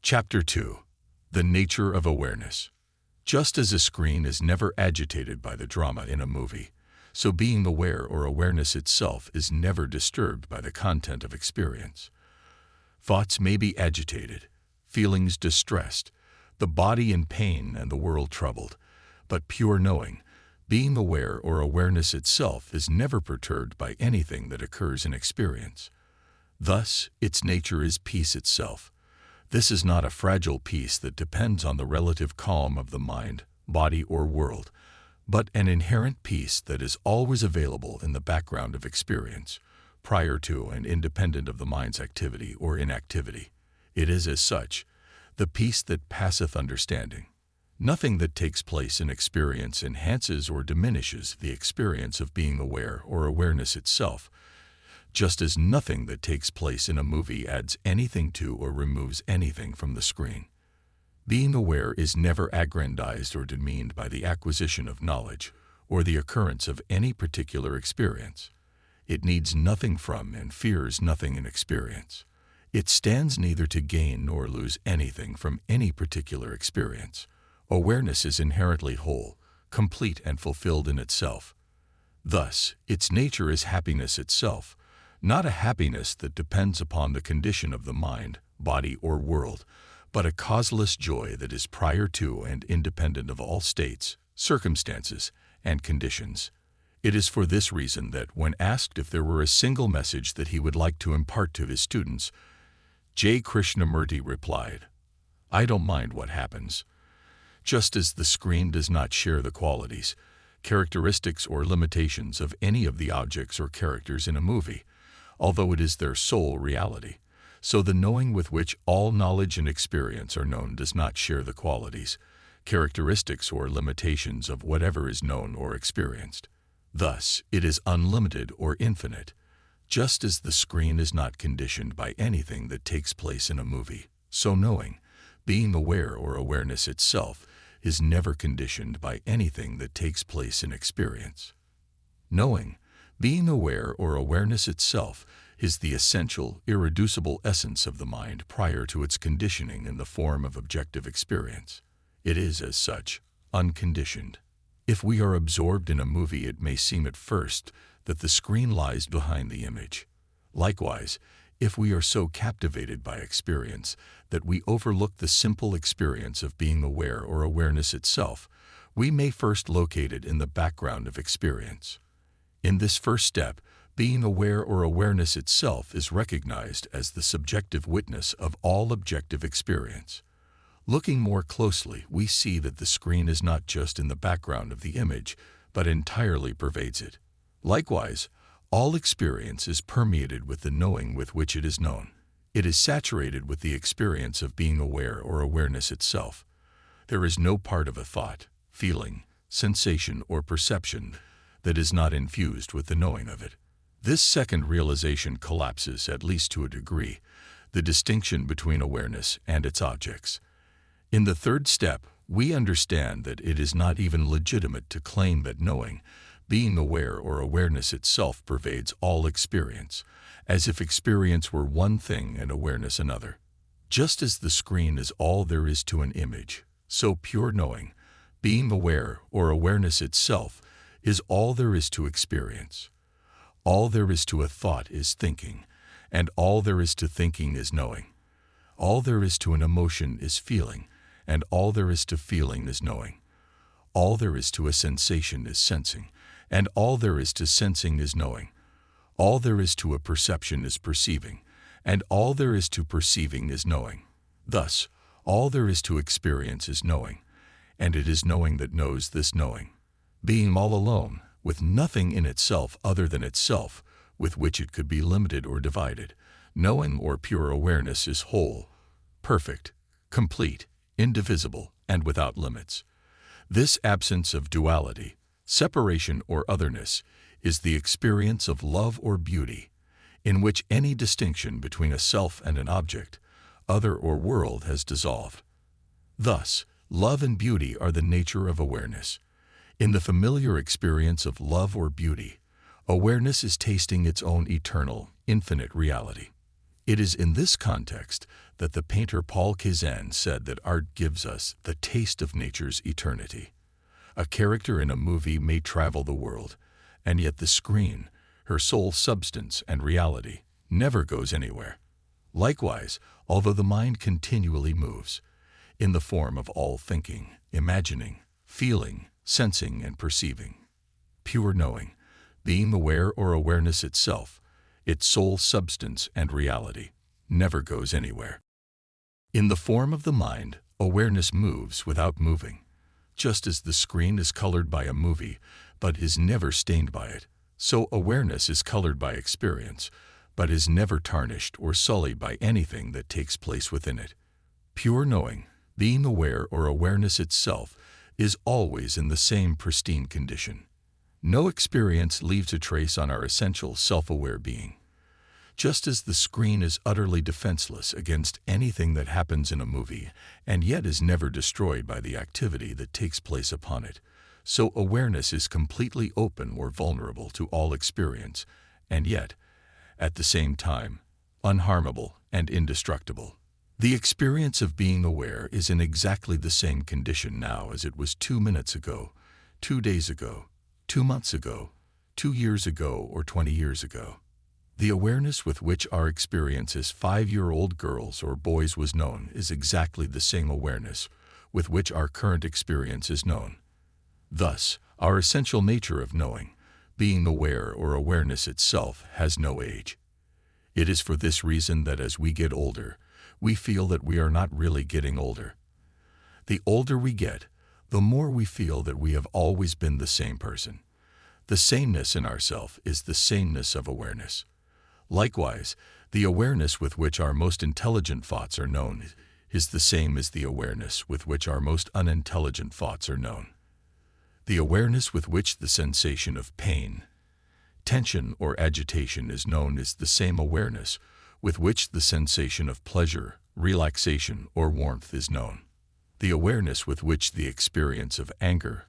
Chapter 2. The Nature of Awareness. Just as a screen is never agitated by the drama in a movie, so being aware or awareness itself is never disturbed by the content of experience. Thoughts may be agitated, feelings distressed, the body in pain and the world troubled, but pure knowing, being aware or awareness itself is never perturbed by anything that occurs in experience. Thus, its nature is peace itself. This is not a fragile peace that depends on the relative calm of the mind, body, or world, but an inherent peace that is always available in the background of experience, prior to and independent of the mind's activity or inactivity. It is, as such, the peace that passeth understanding. Nothing that takes place in experience enhances or diminishes the experience of being aware or awareness itself, just as nothing that takes place in a movie adds anything to or removes anything from the screen. Being aware is never aggrandized or demeaned by the acquisition of knowledge or the occurrence of any particular experience. It needs nothing from and fears nothing in experience. It stands neither to gain nor lose anything from any particular experience. Awareness is inherently whole, complete, and fulfilled in itself. Thus, its nature is happiness itself, not a happiness that depends upon the condition of the mind, body, or world, but a causeless joy that is prior to and independent of all states, circumstances, and conditions. It is for this reason that, when asked if there were a single message that he would like to impart to his students, J. Krishnamurti replied, "I don't mind what happens." Just as the screen does not share the qualities, characteristics, or limitations of any of the objects or characters in a movie, although it is their sole reality, so the knowing with which all knowledge and experience are known does not share the qualities, characteristics, or limitations of whatever is known or experienced. Thus, it is unlimited or infinite. Just as the screen is not conditioned by anything that takes place in a movie, so knowing, being aware or awareness itself, is never conditioned by anything that takes place in experience. Knowing, being aware or awareness itself, is the essential, irreducible essence of the mind prior to its conditioning in the form of objective experience. It is, as such, unconditioned. If we are absorbed in a movie, it may seem at first that the screen lies behind the image. Likewise, if we are so captivated by experience that we overlook the simple experience of being aware or awareness itself, we may first locate it in the background of experience. In this first step, being aware or awareness itself is recognized as the subjective witness of all objective experience. Looking more closely, we see that the screen is not just in the background of the image, but entirely pervades it. Likewise, all experience is permeated with the knowing with which it is known. It is saturated with the experience of being aware or awareness itself. There is no part of a thought, feeling, sensation, or perception that is not infused with the knowing of it. This second realization collapses, at least to a degree, the distinction between awareness and its objects. In the third step, we understand that it is not even legitimate to claim that knowing, being aware or awareness itself pervades all experience, as if experience were one thing and awareness another. Just as the screen is all there is to an image, so pure knowing, being aware or awareness itself, is all there is to experience. All there is to a thought is thinking, and all there is to thinking is knowing. All there is to an emotion is feeling, and all there is to feeling is knowing. All there is to a sensation is sensing, and all there is to sensing is knowing. All there is to a perception is perceiving, and all there is to perceiving is knowing. Thus, all there is to experience is knowing, and it is knowing that knows this knowing. Being all alone, with nothing in itself other than itself, with which it could be limited or divided, knowing or pure awareness is whole, perfect, complete, indivisible, and without limits. This absence of duality, separation, or otherness is the experience of love or beauty, in which any distinction between a self and an object, other, or world has dissolved. Thus, love and beauty are the nature of awareness. In the familiar experience of love or beauty, awareness is tasting its own eternal, infinite reality. It is in this context that the painter Paul Cézanne said that art gives us the taste of nature's eternity. A character in a movie may travel the world, and yet the screen, her sole substance and reality, never goes anywhere. Likewise, although the mind continually moves, in the form of all thinking, imagining, feeling, sensing, and perceiving, pure knowing, being aware or awareness itself, its sole substance and reality, never goes anywhere. In the form of the mind, awareness moves without moving, just as the screen is colored by a movie, but is never stained by it, so awareness is colored by experience, but is never tarnished or sullied by anything that takes place within it. Pure knowing, being aware or awareness itself, is always in the same pristine condition. No experience leaves a trace on our essential self-aware being. Just as the screen is utterly defenseless against anything that happens in a movie, and yet is never destroyed by the activity that takes place upon it, so awareness is completely open or vulnerable to all experience, and yet, at the same time, unharmable and indestructible. The experience of being aware is in exactly the same condition now as it was 2 minutes ago, 2 days ago, 2 months ago, 2 years ago, or 20 years ago. The awareness with which our experience as 5-year-old girls or boys was known is exactly the same awareness with which our current experience is known. Thus, our essential nature of knowing, being aware or awareness itself, has no age. It is for this reason that as we get older, we feel that we are not really getting older. The older we get, the more we feel that we have always been the same person. The sameness in ourself is the sameness of awareness. Likewise, the awareness with which our most intelligent thoughts are known is the same as the awareness with which our most unintelligent thoughts are known. The awareness with which the sensation of pain, tension, or agitation is known is the same awareness with which the sensation of pleasure, relaxation, or warmth is known. The awareness with which the experience of anger,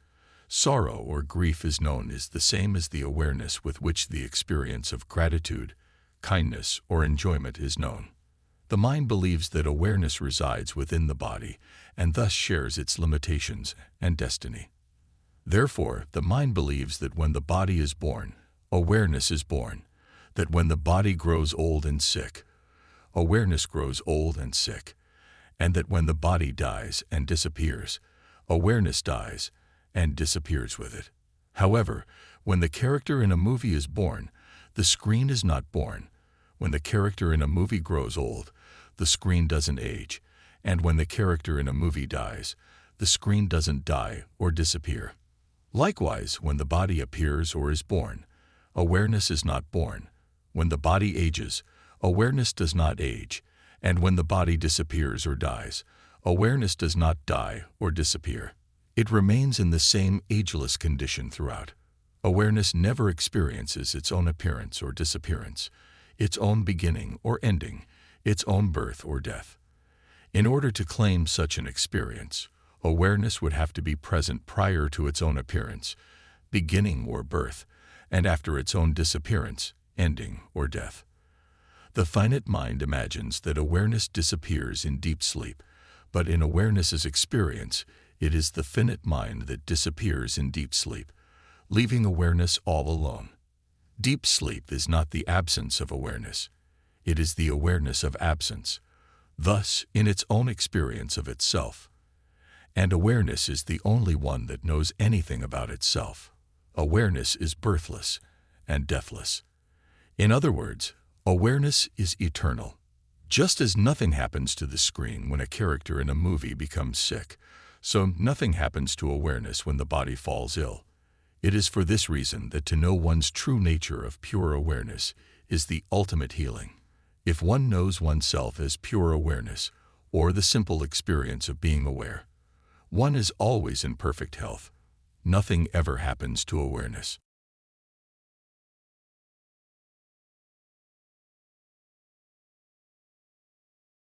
sorrow, or grief is known is the same as the awareness with which the experience of gratitude, kindness, or enjoyment is known. The mind believes that awareness resides within the body and thus shares its limitations and destiny. Therefore, the mind believes that when the body is born, awareness is born, that when the body grows old and sick, awareness grows old and sick, and that when the body dies and disappears, awareness dies and disappears with it. However, when the character in a movie is born, the screen is not born. When the character in a movie grows old, the screen doesn't age, and when the character in a movie dies, the screen doesn't die or disappear. Likewise, when the body appears or is born, awareness is not born. When the body ages, awareness does not age, and when the body disappears or dies, awareness does not die or disappear. It remains in the same ageless condition throughout. Awareness never experiences its own appearance or disappearance, its own beginning or ending, its own birth or death. In order to claim such an experience, awareness would have to be present prior to its own appearance, beginning or birth, and after its own disappearance, ending or death. The finite mind imagines that awareness disappears in deep sleep, but in awareness's experience, it is the finite mind that disappears in deep sleep, leaving awareness all alone. Deep sleep is not the absence of awareness. It is the awareness of absence, thus in its own experience of itself. And awareness is the only one that knows anything about itself. Awareness is birthless and deathless. In other words, awareness is eternal. Just as nothing happens to the screen when a character in a movie becomes sick, so nothing happens to awareness when the body falls ill. It is for this reason that to know one's true nature of pure awareness is the ultimate healing. If one knows oneself as pure awareness, or the simple experience of being aware, one is always in perfect health. Nothing ever happens to awareness.